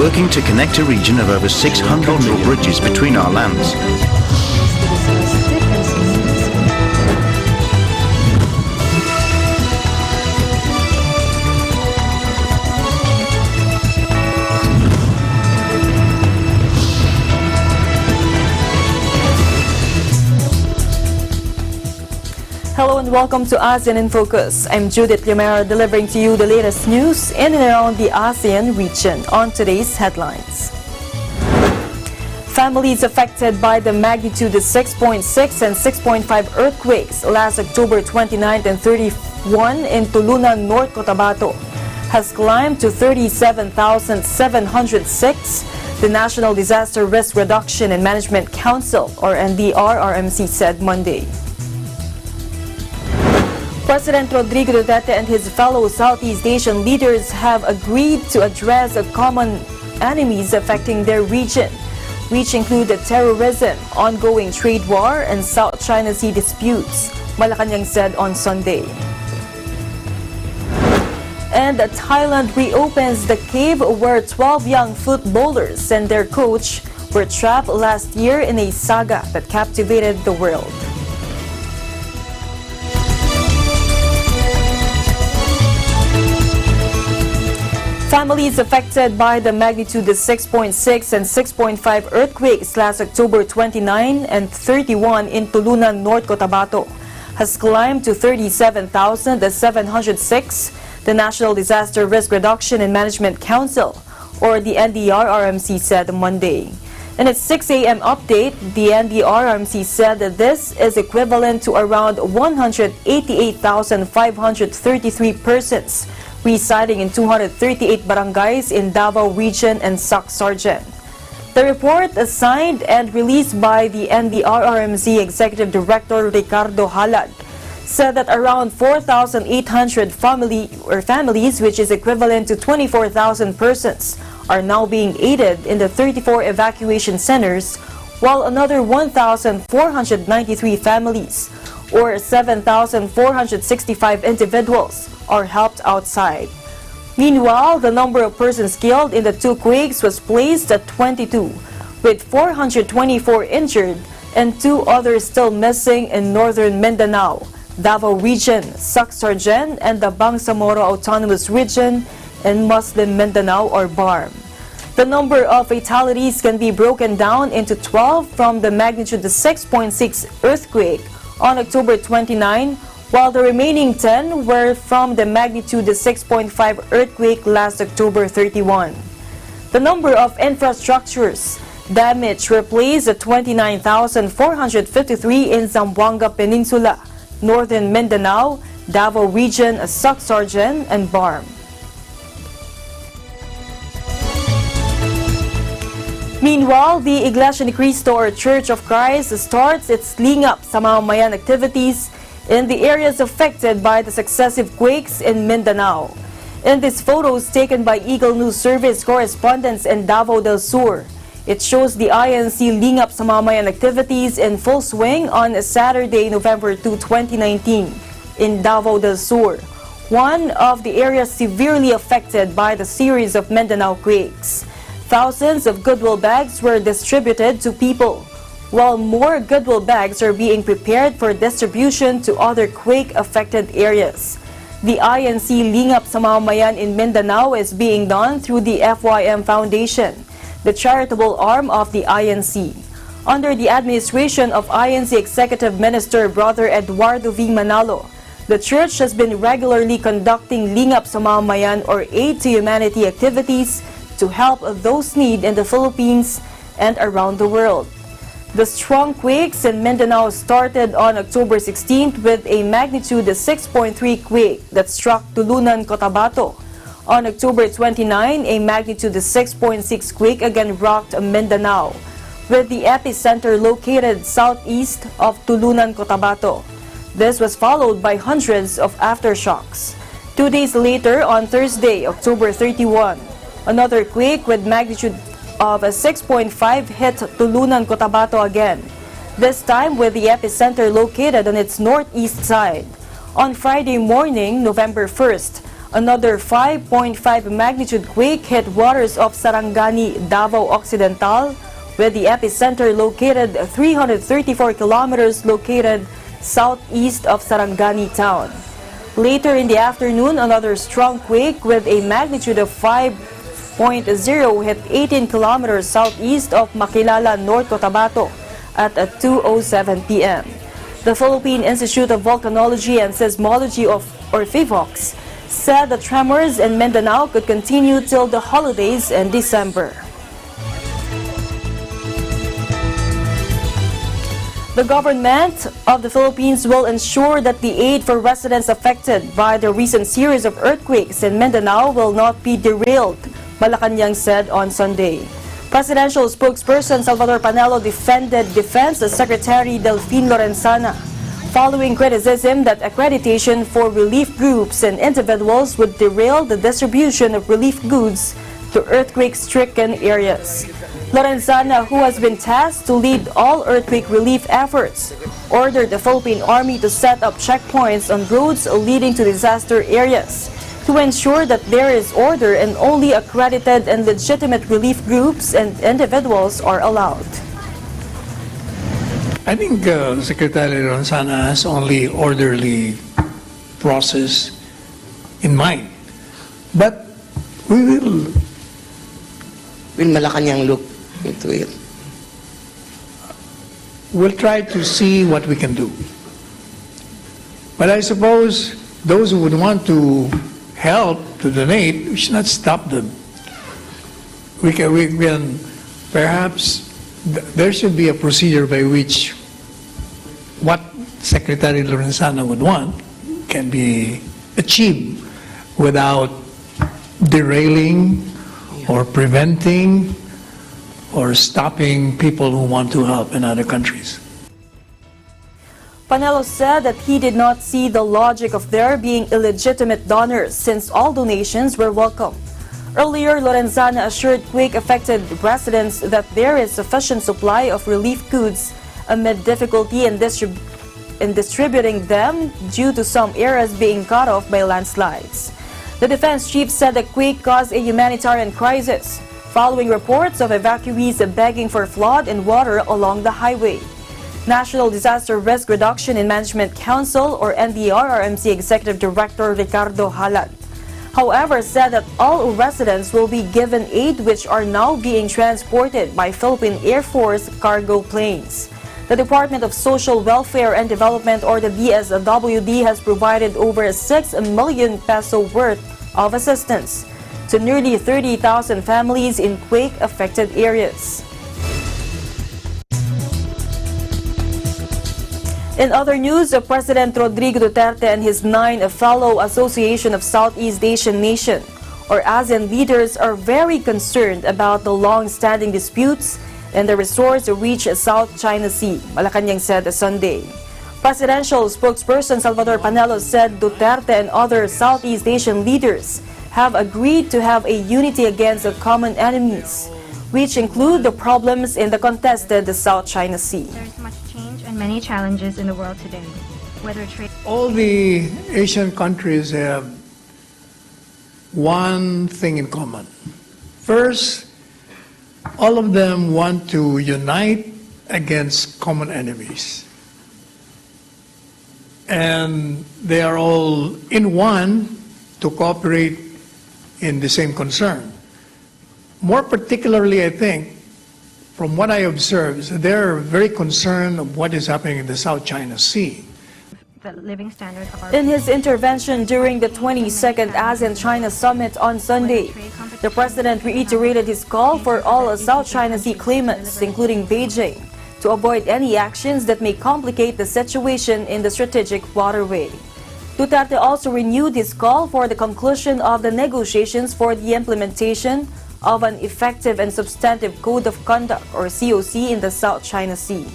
working to connect a region of over 600 cultural bridges between our lands. Hello and welcome to ASEAN in Focus. I'm Judith Romero delivering to you the latest news in and around the ASEAN region on today's headlines. Families affected by the magnitude of 6.6 and 6.5 earthquakes last October 29th and 31 in Tulunan, North Cotabato has climbed to 37,706, the National Disaster Risk Reduction and Management Council, or NDRRMC, said Monday. President Rodrigo Duterte and his fellow Southeast Asian leaders have agreed to address the common enemies affecting their region, which include terrorism, ongoing trade war, and South China Sea disputes, Malacanang said on Sunday. And Thailand reopens the cave where 12 young footballers and their coach were trapped last year in a saga that captivated the world. Families affected by the magnitude of 6.6 and 6.5 earthquakes last October 29 and 31 in Tulunan, North Cotabato has climbed to 37,706, the National Disaster Risk Reduction and Management Council, or the NDRRMC, said Monday. In its 6 a.m. update, the NDRRMC said that this is equivalent to around 188,533 persons residing in 238 barangays in Davao Region and Sac-Sargen. The report, signed and released by the NDRRMC Executive Director Ricardo Halad, said that around 4,800 families, which is equivalent to 24,000 persons, are now being aided in the 34 evacuation centers, while another 1,493 families, or 7,465 individuals, are helped outside. Meanwhile, the number of persons killed in the two quakes was placed at 22, with 424 injured and 2 others still missing in northern Mindanao, Davao Region, Sac-Sargen, and the Bangsamoro Autonomous Region in Muslim Mindanao, or BARM. The number of fatalities can be broken down into 12 from the magnitude of 6.6 earthquake on October 29, while the remaining 10 were from the magnitude of 6.5 earthquake last October 31. The number of infrastructures damaged replaced at 29,453 in Zamboanga Peninsula, northern Mindanao, Davao Region, Sac-Sargen, and BARM. Meanwhile, the Iglesia ni Cristo, or Church of Christ, starts its Lingap sa Mamamayan activities in the areas affected by the successive quakes in Mindanao. In these photos taken by Eagle News Service correspondents in Davao del Sur, it shows the INC Lingap sa Mamamayan activities in full swing on Saturday, November 2, 2019 in Davao del Sur, one of the areas severely affected by the series of Mindanao quakes. Thousands of goodwill bags were distributed to people, while more goodwill bags are being prepared for distribution to other quake-affected areas. The INC Lingap sa Mamamayan in Mindanao is being done through the FYM Foundation, the charitable arm of the INC. Under the administration of INC Executive Minister Brother Eduardo V. Manalo, the church has been regularly conducting Lingap sa Mamamayan, or Aid to Humanity activities to help those in need in the Philippines and around the world. The strong quakes in Mindanao started on October 16th with a magnitude of 6.3 quake that struck Tulunan, Cotabato. On October 29, a magnitude of 6.6 quake again rocked Mindanao, with the epicenter located southeast of Tulunan, Cotabato. This was followed by hundreds of aftershocks. 2 days later, on Thursday, October 31, another quake with magnitude of a 6.5 hit Tulunan, Cotabato again, this time with the epicenter located on its northeast side. On Friday morning, November 1st, Another 5.5 magnitude quake hit waters of Sarangani, Davao Occidental, with the epicenter located 334 kilometers located southeast of Sarangani town. Later in the afternoon, another strong quake with a magnitude of 5.0 hit 18 kilometers southeast of Makilala, North Cotabato at 2:07 p.m. The Philippine Institute of Volcanology and Seismology or PHIVOLCS said the tremors in Mindanao could continue till the holidays in December. The government of the Philippines will ensure that the aid for residents affected by the recent series of earthquakes in Mindanao will not be derailed, Malacanang said on Sunday. Presidential spokesperson Salvador Panelo defended Defense Secretary Delfin Lorenzana, following criticism that accreditation for relief groups and individuals would derail the distribution of relief goods to earthquake-stricken areas. Lorenzana, who has been tasked to lead all earthquake relief efforts, ordered the Philippine Army to set up checkpoints on roads leading to disaster areas to ensure that there is order and only accredited and legitimate relief groups and individuals are allowed. I think Secretary Lorenzana has only orderly process in mind. But will Malacanang look into it? We'll try to see what we can do. But I suppose those who would want to help, to donate, we should not stop them. We can perhaps, there should be a procedure by which what Secretary Lorenzana would want can be achieved without derailing or preventing or stopping people who want to help in other countries. Panelo said that he did not see the logic of there being illegitimate donors since all donations were welcome. Earlier, Lorenzana assured quake-affected residents that there is sufficient supply of relief goods amid difficulty in distributing them due to some areas being cut off by landslides. The defense chief said the quake caused a humanitarian crisis, following reports of evacuees begging for flood and water along the highway. National Disaster Risk Reduction and Management Council, or NDRRMC Executive Director Ricardo Halad, however, said that all residents will be given aid, which are now being transported by Philippine Air Force cargo planes. The Department of Social Welfare and Development, or the DSWD, has provided over 6 million peso worth of assistance to nearly 30,000 families in quake-affected areas. In other news, President Rodrigo Duterte and his 9 fellow Association of Southeast Asian Nations, or ASEAN leaders, are very concerned about the long-standing disputes and the resource-rich South China Sea, Malacanang said Sunday. Presidential spokesperson Salvador Panelo said Duterte and other Southeast Asian leaders have agreed to have a unity against the common enemies, which include the problems in the contested South China Sea. There's much change and many challenges in the world today, whether trade... All the Asian countries have one thing in common. First, all of them want to unite against common enemies. And they are all in one to cooperate in the same concern. More particularly, I think, from what I observe, is that they're very concerned of what is happening in the South China Sea. the living standard of our In his intervention during the 22nd ASEAN-China Summit on Sunday, the President reiterated his call for all South China Sea claimants, including Beijing, to avoid any actions that may complicate the situation in the strategic waterway. Duterte also renewed his call for the conclusion of the negotiations for the implementation of an effective and substantive Code of Conduct, or COC, in the South China Sea.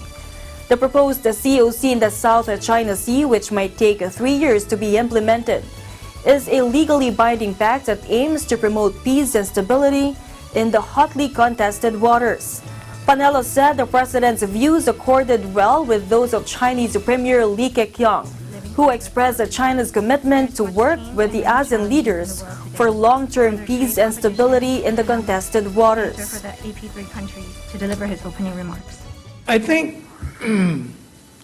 The proposed COC in the South China Sea, which might take 3 years to be implemented, is a legally binding pact that aims to promote peace and stability in the hotly contested waters. Panelo said the president's views accorded well with those of Chinese Premier Li Keqiang, who expressed that China's commitment to work with the ASEAN leaders for long-term peace and stability in the contested waters. For the AP3 countries to deliver his opening remarks. I think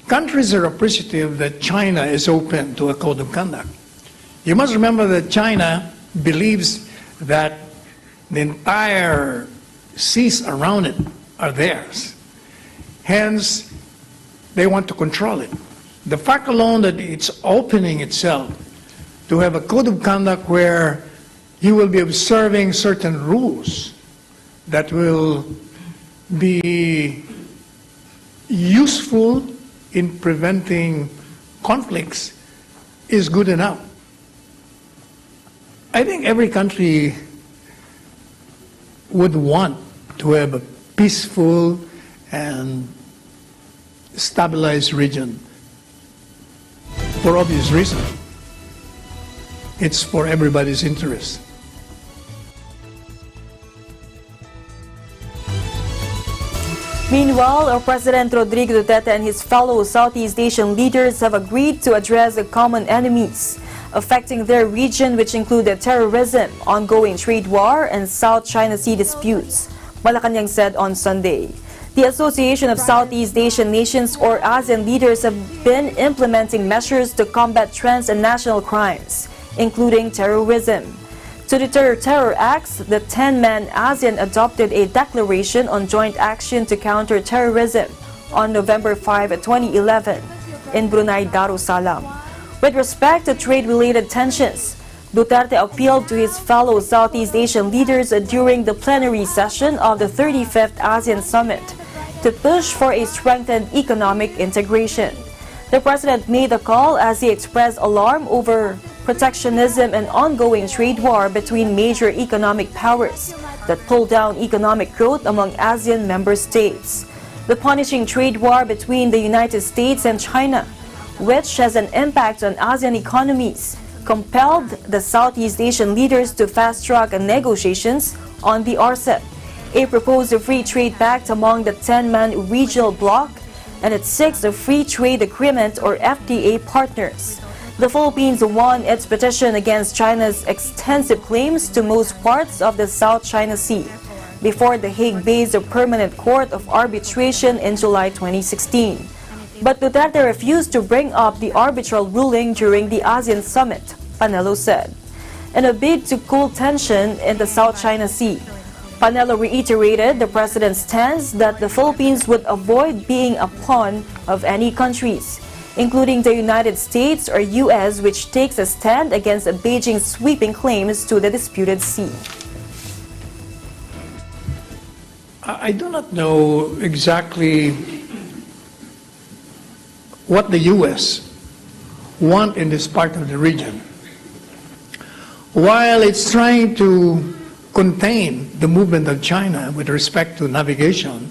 countries are appreciative that China is open to a code of conduct. You must remember that China believes that the entire seas around it are theirs. Hence, they want to control it. The fact alone that it's opening itself to have a code of conduct where you will be observing certain rules that will be useful in preventing conflicts is good enough. I think every country would want to have a peaceful and stabilized region for obvious reasons. It's for everybody's interest. Meanwhile, our President Rodrigo Duterte and his fellow Southeast Asian leaders have agreed to address the common enemies affecting their region, which included terrorism, ongoing trade war, and South China Sea disputes, Malacanang said on Sunday. The Association of Southeast Asian Nations, or ASEAN leaders, have been implementing measures to combat transnational crimes, including terrorism. To deter terror acts, the 10-man ASEAN adopted a declaration on joint action to counter terrorism on November 5, 2011 in Brunei Darussalam. With respect to trade-related tensions, Duterte appealed to his fellow Southeast Asian leaders during the plenary session of the 35th ASEAN Summit to push for a strengthened economic integration. The president made the call as he expressed alarm over protectionism and ongoing trade war between major economic powers that pull down economic growth among ASEAN member states. The punishing trade war between the United States and China, which has an impact on ASEAN economies, compelled the Southeast Asian leaders to fast-track negotiations on the RCEP, a proposed free trade pact among the 10-man regional bloc and its 6 free trade agreement or FTA partners. The Philippines won its petition against China's extensive claims to most parts of the South China Sea before the Hague-based Permanent Court of Arbitration in July 2016. But Duterte refused to bring up the arbitral ruling during the ASEAN summit, Panelo said. In a bid to cool tension in the South China Sea, Panelo reiterated the president's stance that the Philippines would avoid being a pawn of any countries, including the United States or U.S., which takes a stand against Beijing's sweeping claims to the disputed sea. I do not know exactly what the U.S. want in this part of the region. While it's trying to contain the movement of China with respect to navigation,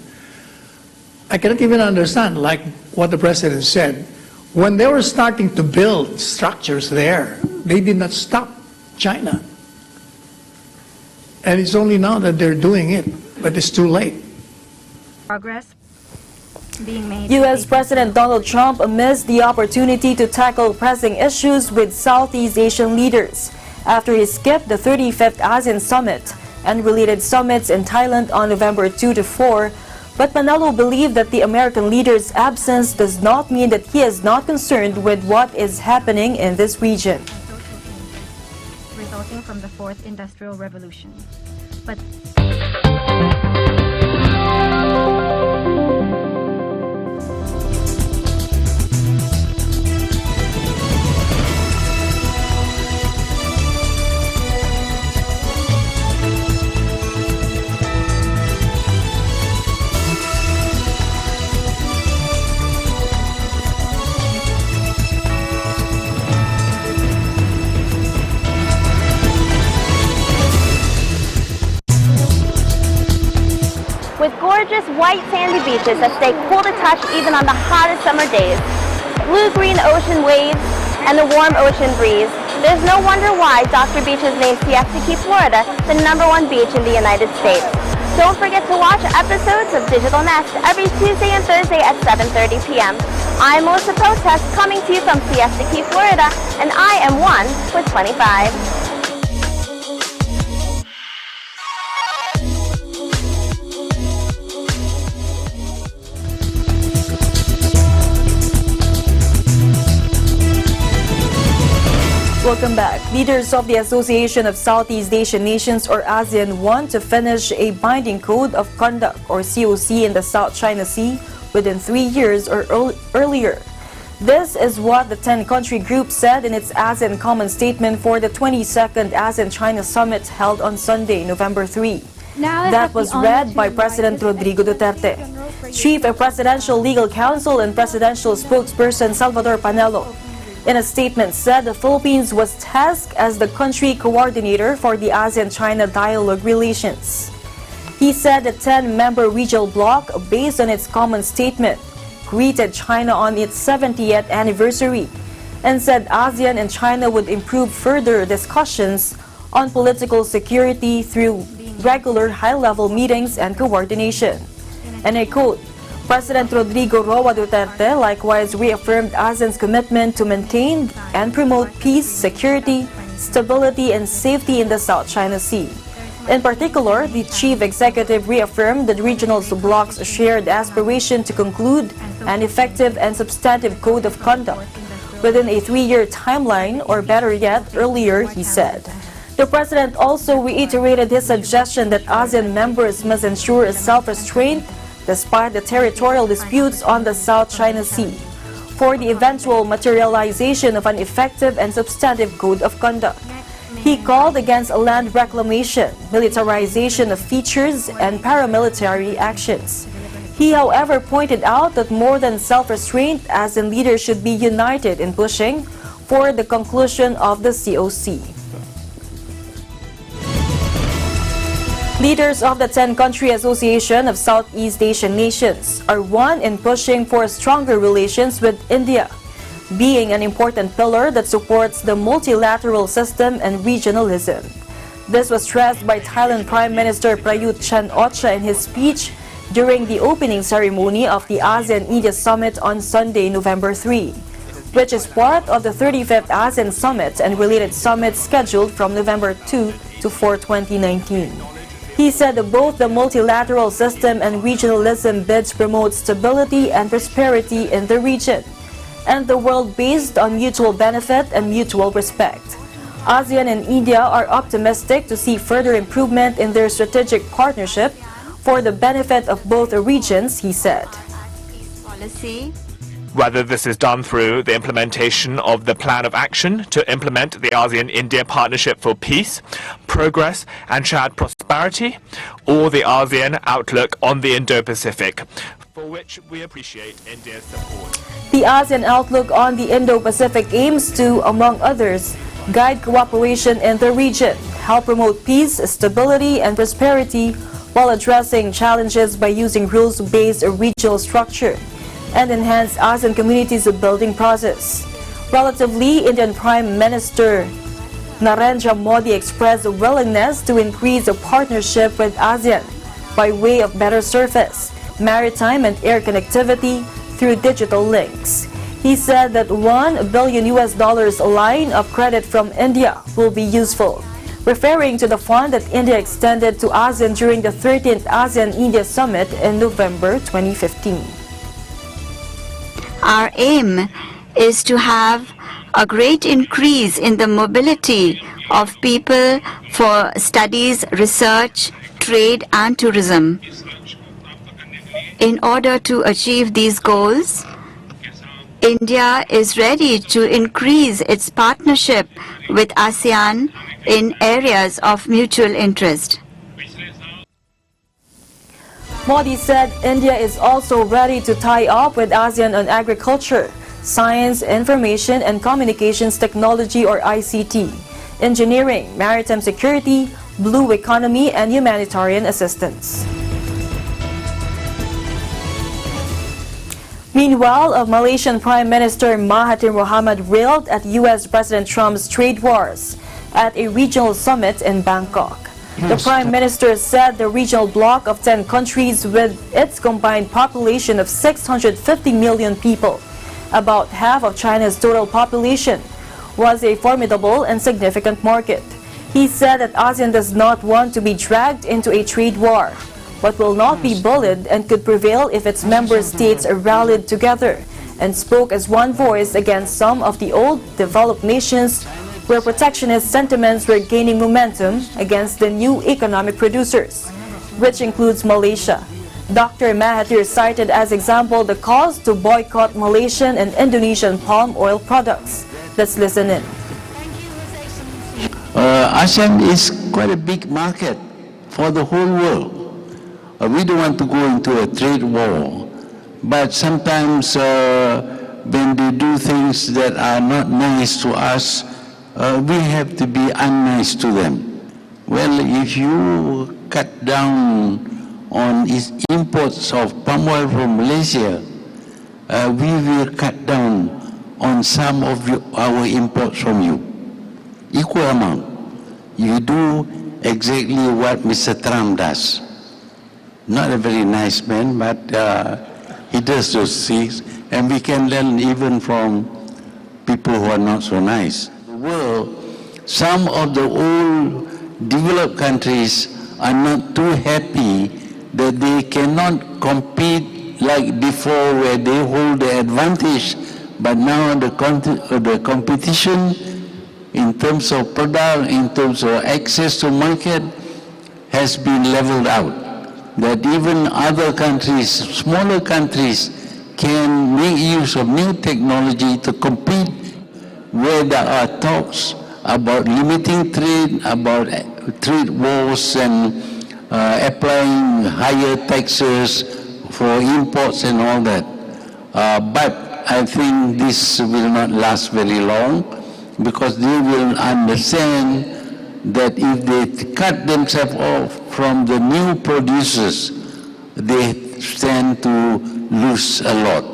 I cannot even understand, like what the president said, when they were starting to build structures there, they did not stop China. And it's only now that they're doing it, but it's too late. Progress being made. U.S. President Donald Trump missed the opportunity to tackle pressing issues with Southeast Asian leaders after he skipped the 35th ASEAN Summit and related summits in Thailand on November 2 to 4. But Panelo believed that the American leader's absence does not mean that he is not concerned with what is happening in this region. Resulting from the Fourth Industrial Revolution. But with gorgeous white sandy beaches that stay cool to touch even on the hottest summer days, blue-green ocean waves, and the warm ocean breeze, there's no wonder why Dr. Beach has named Siesta Key, Florida, the #1 beach in the United States. Don't forget to watch episodes of Digital Nest every Tuesday and Thursday at 7:30 p.m. I'm Melissa Protest, coming to you from Siesta Key, Florida, and I am one with 25. Welcome back. Leaders of the Association of Southeast Asian Nations, or ASEAN, want to finish a binding code of conduct, or COC, in the South China Sea within 3 years or earlier. This is what the 10-country group said in its ASEAN Common Statement for the 22nd ASEAN-China Summit held on Sunday, November 3. That was read by President Rodrigo Duterte. Chief of Presidential Legal Counsel and Presidential Spokesperson Salvador Panelo, in a statement, said the Philippines was tasked as the country coordinator for the ASEAN-China dialogue relations. He said the 10-member regional bloc, based on its common statement, greeted China on its 70th anniversary and said ASEAN and China would improve further discussions on political security through regular high-level meetings and coordination. And I quote, President Rodrigo Roa Duterte likewise reaffirmed ASEAN's commitment to maintain and promote peace, security, stability, and safety in the South China Sea. In particular, the chief executive reaffirmed the regional bloc's shared aspiration to conclude an effective and substantive code of conduct within a 3-year timeline, or better yet, earlier, he said. The president also reiterated his suggestion that ASEAN members must ensure self-restraint despite the territorial disputes on the South China Sea, for the eventual materialization of an effective and substantive code of conduct. He called against land reclamation, militarization of features, and paramilitary actions. He, however, pointed out that more than self-restraint, ASEAN leaders should be united in pushing for the conclusion of the COC. Leaders of the 10-country Association of Southeast Asian Nations are one in pushing for stronger relations with India, being an important pillar that supports the multilateral system and regionalism. This was stressed by Thailand Prime Minister Prayut Chan-o-cha in his speech during the opening ceremony of the ASEAN-India Summit on Sunday, November 3, which is part of the 35th ASEAN Summit and related summits scheduled from November 2 to 4, 2019. He said that both the multilateral system and regionalism bids promote stability and prosperity in the region and the world based on mutual benefit and mutual respect. ASEAN and India are optimistic to see further improvement in their strategic partnership for the benefit of both regions, he said. Policy. Whether this is done through the implementation of the plan of action to implement the ASEAN-India Partnership for Peace, Progress and Shared Prosperity, or the ASEAN Outlook on the Indo-Pacific, for which we appreciate India's support. The ASEAN Outlook on the Indo-Pacific aims to, among others, guide cooperation in the region, help promote peace, stability, and prosperity while addressing challenges by using rules-based regional structure, and enhance ASEAN communities' building process. Relatively, Indian Prime Minister Narendra Modi expressed a willingness to increase the partnership with ASEAN by way of better surface, maritime and air connectivity through digital links. He said that $1 billion line of credit from India will be useful, referring to the fund that India extended to ASEAN during the 13th ASEAN-India Summit in November 2015. Our aim is to have a great increase in the mobility of people for studies, research, trade and tourism. In order to achieve these goals, India is ready to increase its partnership with ASEAN in areas of mutual interest. Modi said India is also ready to tie up with ASEAN on agriculture, science, information and communications technology or ICT, engineering, maritime security, blue economy and humanitarian assistance. Meanwhile, Malaysian Prime Minister Mahathir Mohamad railed at U.S. President Trump's trade wars at a regional summit in Bangkok. The Prime Minister said the regional bloc of 10 countries with its combined population of 650 million people about half of China's total population, was a formidable and significant market. He said that ASEAN does not want to be dragged into a trade war, but will not be bullied and could prevail if its member states rallied together and spoke as one voice against some of the old developed nations where protectionist sentiments were gaining momentum against the new economic producers, which includes Malaysia. Dr. Mahathir cited as example the cause to boycott Malaysian and Indonesian palm oil products. Let's listen in. ASEAN is quite a big market for the whole world. We don't want to go into a trade war, but sometimes when they do things that are not nice to us, we have to be unnice to them. Well, if you cut down on imports of palm oil from Malaysia, we will cut down on some of our imports from you. Equal amount. You do exactly what Mr. Trump does. Not a very nice man, but he does those things, and we can learn even from people who are not so nice. The world, some of the old developed countries are not too happy that they cannot compete like before where they hold the advantage, but now the competition in terms of product, in terms of access to market has been leveled out. That even other countries, smaller countries, can make use of new technology to compete where there are talks about limiting trade, about trade wars and applying higher taxes for imports and all that. But I think this will not last very long because they will understand that if they cut themselves off from the new producers, they stand to lose a lot.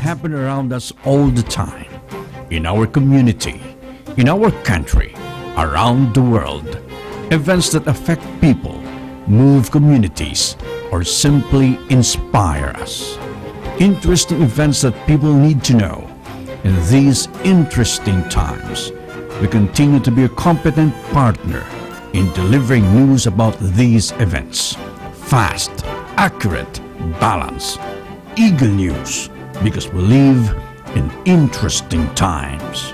Happen around us all the time, in our community, in our country, around the world. Events that affect people, move communities, or simply inspire us. Interesting events that people need to know. In these interesting times, we continue to be a competent partner in delivering news about these events. Fast, accurate, balanced, eagle news, because we live in interesting times.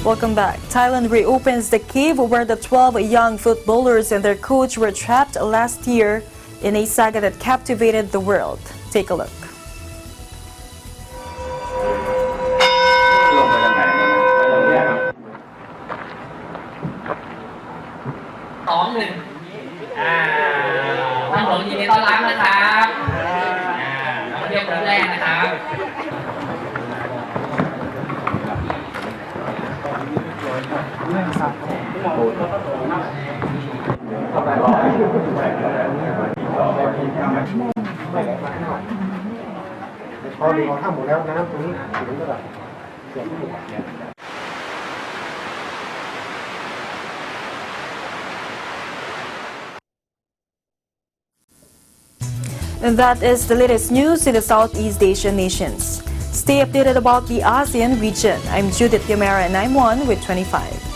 Welcome back. Thailand reopens the cave where the 12 young footballers and their coach were trapped last year in a saga that captivated the world. Take a look. And that is the latest news in the Southeast Asian nations. Stay updated about the ASEAN region. I'm Judith Yamera and I'm 1 with 25.